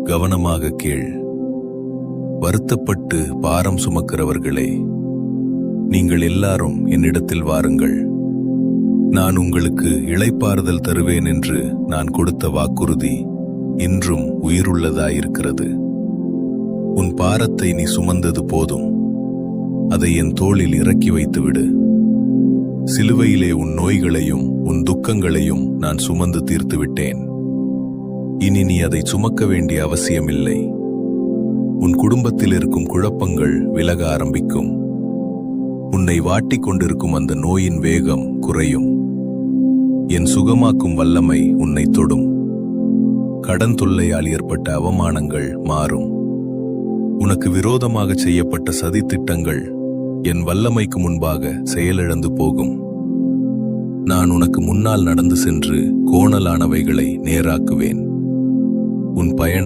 கவனமாக கேள். வருத்தப்பட்டு பாரம் சுமக்கிறவர்களே, நீங்கள் எல்லாரும் என்னிடத்தில் வாருங்கள். நான் உங்களுக்கு இளைப்பாறுதல் தருவேன் என்று நான் கொடுத்த வாக்குறுதி இன்றும் உயிருள்ளதாயிருக்கிறது. உன் பாரத்தை நீ சுமந்தது போதும், அதை என் தோளில் இறக்கி வைத்துவிடு. சிலுவையிலே உன் நோய்களையும் உன் துக்கங்களையும் நான் சுமந்து தீர்த்து விட்டேன். இனி நீ அதை சுமக்க வேண்டிய அவசியமில்லை. உன் குடும்பத்தில் இருக்கும் குழப்பங்கள் விலக ஆரம்பிக்கும். உன்னை வாட்டிக் கொண்டிருக்கும் அந்த நோயின் வேகம் குறையும். என் சுகமாக்கும் வல்லமை உன்னை தொடும். கடன் தொல்லையால் ஏற்பட்ட அவமானங்கள் மாறும். உனக்கு விரோதமாக செய்யப்பட்ட சதித்திட்டங்கள் என் வல்லமைக்கு முன்பாக செயலிழந்து போகும். நான் உனக்கு முன்னால் நடந்து சென்று கோணலானவைகளை நேராக்குவேன். உன் பயணம்